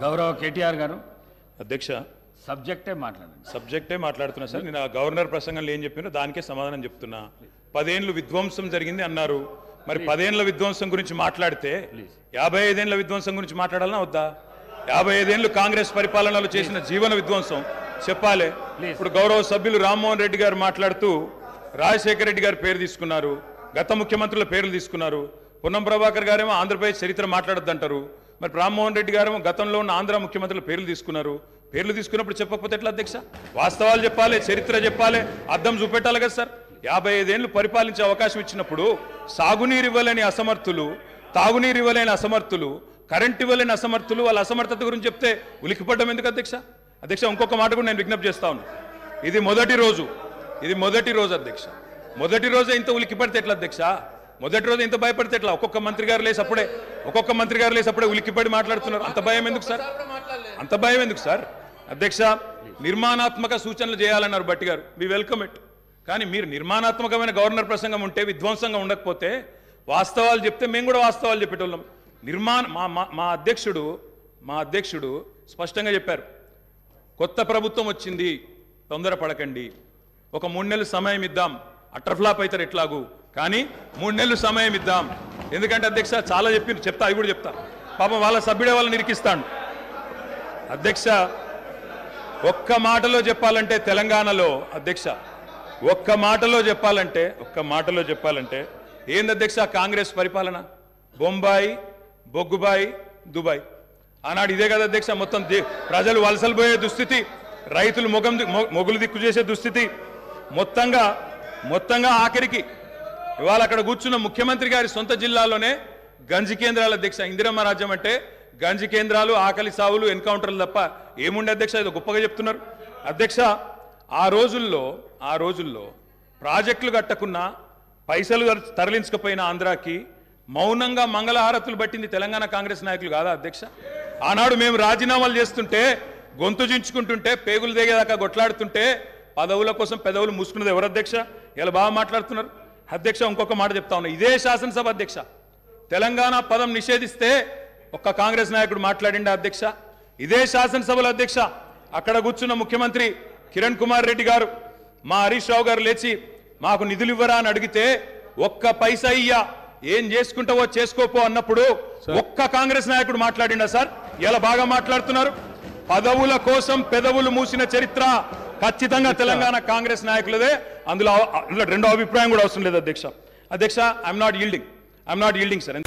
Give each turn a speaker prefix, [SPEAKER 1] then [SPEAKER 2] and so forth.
[SPEAKER 1] గౌరవ కేటీఆర్ గారు
[SPEAKER 2] అధ్యక్ష
[SPEAKER 1] సబ్జెక్టే
[SPEAKER 2] మాట్లాడుతున్నా సార్. నేను ఆ గవర్నర్ ప్రసంగంలో ఏం చెప్పినో దానికే సమాధానం చెప్తున్నా. 10 ఏళ్ళు విధ్వంసం జరిగింది అన్నారు. మరి 10 ఏళ్ల విధ్వంసం గురించి మాట్లాడితే 55 ఏళ్ల విధ్వంసం గురించి మాట్లాడాలన్నా వద్దా? 55 ఏళ్లు కాంగ్రెస్ పరిపాలనలో చేసిన జీవన విధ్వంసం చెప్పాలి. ఇప్పుడు గౌరవ సభ్యులు రామ్మోహన్ రెడ్డి గారు మాట్లాడుతూ రాజశేఖర రెడ్డి గారి పేరు తీసుకున్నారు, గత ముఖ్యమంత్రుల పేర్లు తీసుకున్నారు. పొన్నం ప్రభాకర్ గారేమో ఆంధ్రప్రదేశ్ చరిత్ర మాట్లాడొద్దంటారు. మరి రామ్మోహన్ రెడ్డి గారేమో గతంలో ఉన్న ఆంధ్ర ముఖ్యమంత్రుల పేర్లు తీసుకున్నారు. పేర్లు తీసుకున్నప్పుడు చెప్పకపోతే ఎట్లా అధ్యక్ష? వాస్తవాలు చెప్పాలి, చరిత్ర చెప్పాలి, అర్థం చూపెట్టాలి కదా సార్. 55 ఏళ్లు పరిపాలించే అవకాశం ఇచ్చినప్పుడు సాగునీరు ఇవ్వలేని అసమర్థులు, తాగునీరు ఇవ్వలేని అసమర్థులు, కరెంట్ ఇవ్వలేని అసమర్థులు, వాళ్ళ అసమర్థత గురించి చెప్తే ఉలికిపడ్డం ఎందుకు అధ్యక్ష? అధ్యక్ష ఇంకొక మాట కూడా నేను విజ్ఞప్తి చేస్తా ఉన్నాను. ఇది మొదటి రోజు అధ్యక్ష. మొదటి రోజే ఇంత ఉలికిపడితే ఎట్లా అధ్యక్ష? మొదటి రోజు ఇంత భయపడితే ఎట్లా? ఒక్కొక్క మంత్రి గారు లేసి అప్పుడే ఉలికిపడి మాట్లాడుతున్నారు. అంత భయం ఎందుకు సార్? అధ్యక్ష, నిర్మాణాత్మక సూచనలు చేయాలన్నారు భట్టి గారు, వి వెల్కమ్ ఇట్. కానీ మీరు నిర్మాణాత్మకమైన గవర్నర్ ప్రసంగం ఉంటే, విధ్వంసంగా ఉండకపోతే, వాస్తవాలు చెప్తే మేము కూడా వాస్తవాలు చెప్పేటోళ్ళం. మా అధ్యక్షుడు స్పష్టంగా చెప్పారు, కొత్త ప్రభుత్వం వచ్చింది, తొందరపడకండి, ఒక 3 నెలలు సమయం ఇద్దాం, అట్రఫ్లాప్ అవుతారు ఎట్లాగూ, కానీ 3 నెలలు సమయం ఇద్దాం. ఎందుకంటే అధ్యక్ష చాలా చెప్తా, అవి కూడా చెప్తా. పాపం వాళ్ళ సభ్యుడే వాళ్ళని నిరికిస్తాడు. అధ్యక్ష, ఒక్క మాటలో చెప్పాలంటే తెలంగాణలో అధ్యక్ష, ఒక్క మాటలో చెప్పాలంటే ఏంది అధ్యక్ష కాంగ్రెస్ పరిపాలన? బొంబాయి, బొగ్గుబాయి, దుబాయ్. ఆనాడు ఇదే కదా అధ్యక్ష. మొత్తం ప్రజలు వలసలు పోయే దుస్థితి, రైతులు మొగులు దిక్కు చేసే దుస్థితి, మొత్తంగా ఆఖరికి ఇవాళ అక్కడ కూర్చున్న ముఖ్యమంత్రి గారి సొంత జిల్లాలోనే గంజి కేంద్రాలు అధ్యక్ష. ఇందిరమ్మ రాజ్యం అంటే గంజి కేంద్రాలు, ఆకలి సావులు, ఎన్కౌంటర్లు తప్ప ఏముండే అధ్యక్ష? ఇది గొప్పగా చెప్తున్నారు అధ్యక్ష. ఆ రోజుల్లో ప్రాజెక్టులు కట్టకున్నా, పైసలు తరలించకపోయినా ఆంధ్రాకి మౌనంగా మంగళహారతులు పట్టింది తెలంగాణ కాంగ్రెస్ నాయకులు కాదా అధ్యక్ష? ఆనాడు మేము రాజీనామాలు చేస్తుంటే, గొంతు చించుకుంటుంటే, పేగులు దిగేదాకా కొట్లాడుతుంటే, పదవుల కోసం పెదవులు మూసుకున్నది ఎవరు అధ్యక్ష? ఇలా బాగా మాట్లాడుతున్నారు అధ్యక్ష. ఇంకొక మాట చెప్తా ఉన్నా, ఇదే శాసనసభ అధ్యక్ష, తెలంగాణ పదం నిషేధిస్తే ఒక్క కాంగ్రెస్ నాయకుడు మాట్లాడిండా అధ్యక్ష? ఇదే శాసనసభలో అధ్యక్ష, అక్కడ కూర్చున్న ముఖ్యమంత్రి కిరణ్ కుమార్ రెడ్డి గారు, మా హరీష్ రావు గారు లేచి మాకు నిధులు ఇవ్వరా అని అడిగితే, ఒక్క పైసా ఇయ్యా, ఏం చేసుకుంటావో చేసుకోపో అన్నప్పుడు ఒక్క కాంగ్రెస్ నాయకుడు మాట్లాడిండా సార్? ఇలా బాగా మాట్లాడుతున్నారు. పదవుల కోసం పెదవులు మూసిన చరిత్ర ఖచ్చితంగా తెలంగాణ కాంగ్రెస్ నాయకులదే. అందులో రెండో అభిప్రాయం కూడా అవసరం లేదు అధ్యక్ష. I'm not yielding sir.